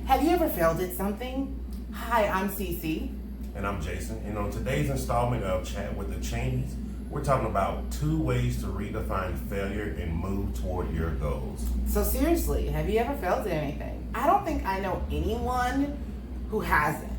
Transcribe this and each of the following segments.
Have you ever failed at something? Hi, I'm Cece. And I'm Jason. And on today's installment of Chat with the Chaneys, we're talking about 2 ways to redefine failure and move toward your goals. So seriously, have you ever failed at anything? I don't think I know anyone who hasn't.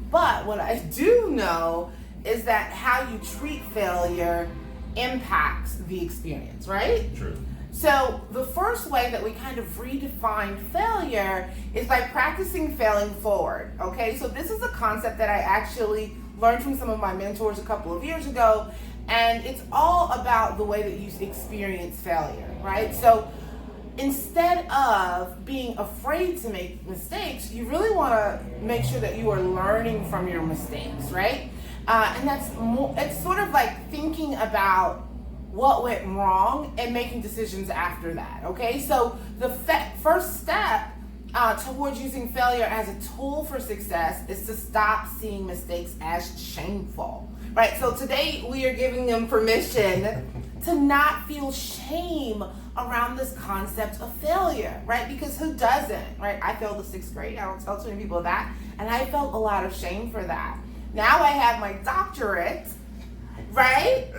But what I do know is that how you treat failure impacts the experience, right? True. So the first way that we kind of redefine failure is by practicing failing forward, okay? So this is a concept that I actually learned from some of my mentors a couple of years ago, and it's all about the way that you experience failure, right? So instead of being afraid to make mistakes, you really want to make sure that you are learning from your mistakes, right? And it's sort of like thinking about what went wrong and making decisions after that, okay? So the first step towards using failure as a tool for success is to stop seeing mistakes as shameful, right? So today we are giving them permission to not feel shame around this concept of failure, right? Because who doesn't, right? I failed the 6th grade. I don't tell too many people that. And I felt a lot of shame for that. Now I have my doctorate, right?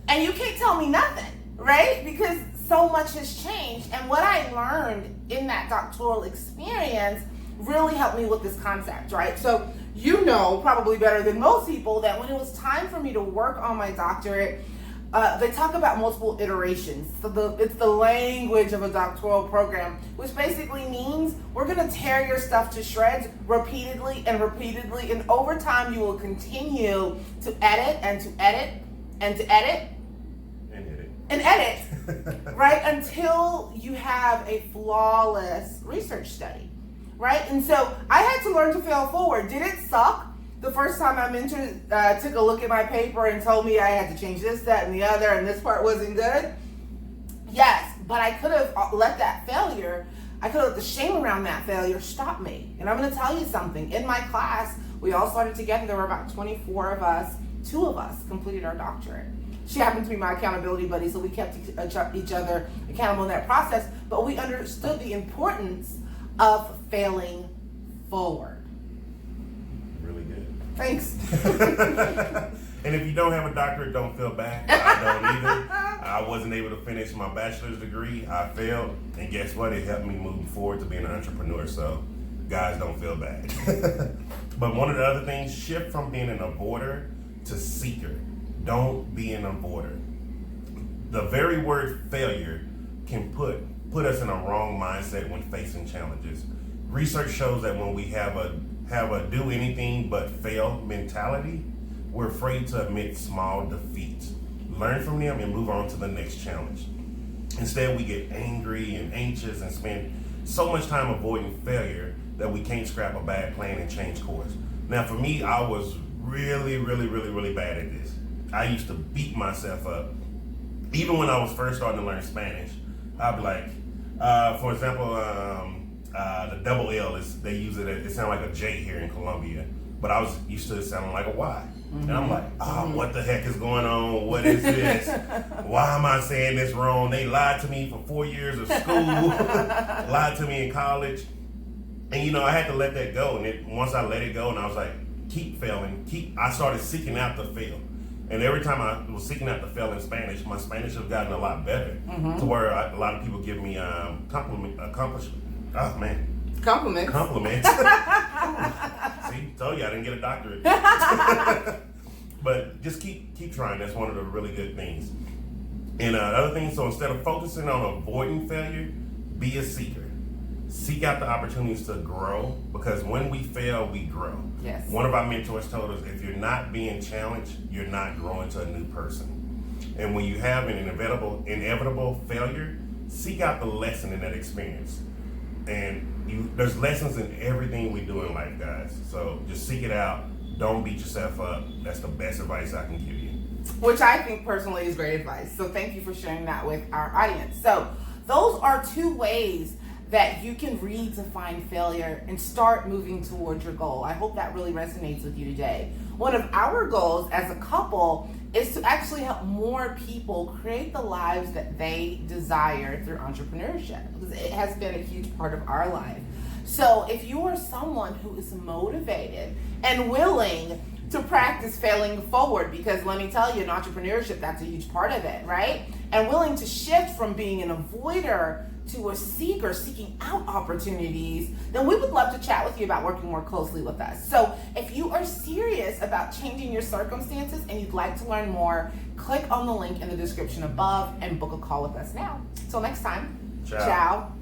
And you can't tell me nothing, right? Because so much has changed. And what I learned in that doctoral experience really helped me with this concept, right? So you know probably better than most people that when it was time for me to work on my doctorate, they talk about multiple iterations. So it's the language of a doctoral program, which basically means we're going to tear your stuff to shreds repeatedly, and over time you will continue to edit and to edit and to edit and edit, right, until you have a flawless research study, right? And so I had to learn to fail forward. Did it suck the first time my mentor took a look at my paper and told me I had to change this, that, and the other, and this part wasn't good? Yes, but I could have let the shame around that failure stop me. And I'm going to tell you something. In my class, we all started together. There were about 24 of us. 2 of us completed our doctorate. She happened to be my accountability buddy, so we kept each other accountable in that process, but we understood the importance of failing forward. Really good. Thanks. And if you don't have a doctorate, don't feel bad. I don't either. I wasn't able to finish my bachelor's degree. I failed, and guess what? It helped me move forward to being an entrepreneur, so guys, don't feel bad. But one of the other things, shift from being an avoider to seeker. Don't be an avoider. The very word failure can put us in a wrong mindset when facing challenges. Research shows that when we have a do anything but fail mentality, we're afraid to admit small defeats, learn from them, and move on to the next challenge. Instead, we get angry and anxious and spend so much time avoiding failure that we can't scrap a bad plan and change course. Now, for me, I was really bad at this. I used to beat myself up. Even when I was first starting to learn Spanish, I'd be like, for example, the double L they use it sounds like a J here in Colombia, but I was used to it sounding like a Y. Mm-hmm. And I'm like, what the heck is going on? What is this? Why am I saying this wrong? They lied to me for 4 years of school, lied to me in college. And I had to let that go. And once I let it go, and I was like, keep failing, I started seeking out to fail. And every time I was seeking out to fail in Spanish, my Spanish has gotten a lot better, to where a lot of people give me compliments. See, told you I didn't get a doctorate. But just keep trying. That's one of the really good things. And the other thing, so instead of focusing on avoiding failure, be a seeker. Seek out the opportunities to grow, because when we fail, we grow. Yes. One of our mentors told us, if you're not being challenged, you're not growing to a new person. And when you have an inevitable failure, seek out the lesson in that experience. And there's lessons in everything we do in life, guys. So just seek it out. Don't beat yourself up. That's the best advice I can give you. Which I think personally is great advice. So thank you for sharing that with our audience. So those are 2 ways that you can redefine failure and start moving towards your goal. I hope that really resonates with you today. One of our goals as a couple is to actually help more people create the lives that they desire through entrepreneurship, because it has been a huge part of our life. So if you are someone who is motivated and willing to practice failing forward, because let me tell you, in entrepreneurship, that's a huge part of it, right? And willing to shift from being an avoider to a seeker, seeking out opportunities, then we would love to chat with you about working more closely with us. So if you are serious about changing your circumstances and you'd like to learn more, click on the link in the description above and book a call with us now. Till next time, ciao.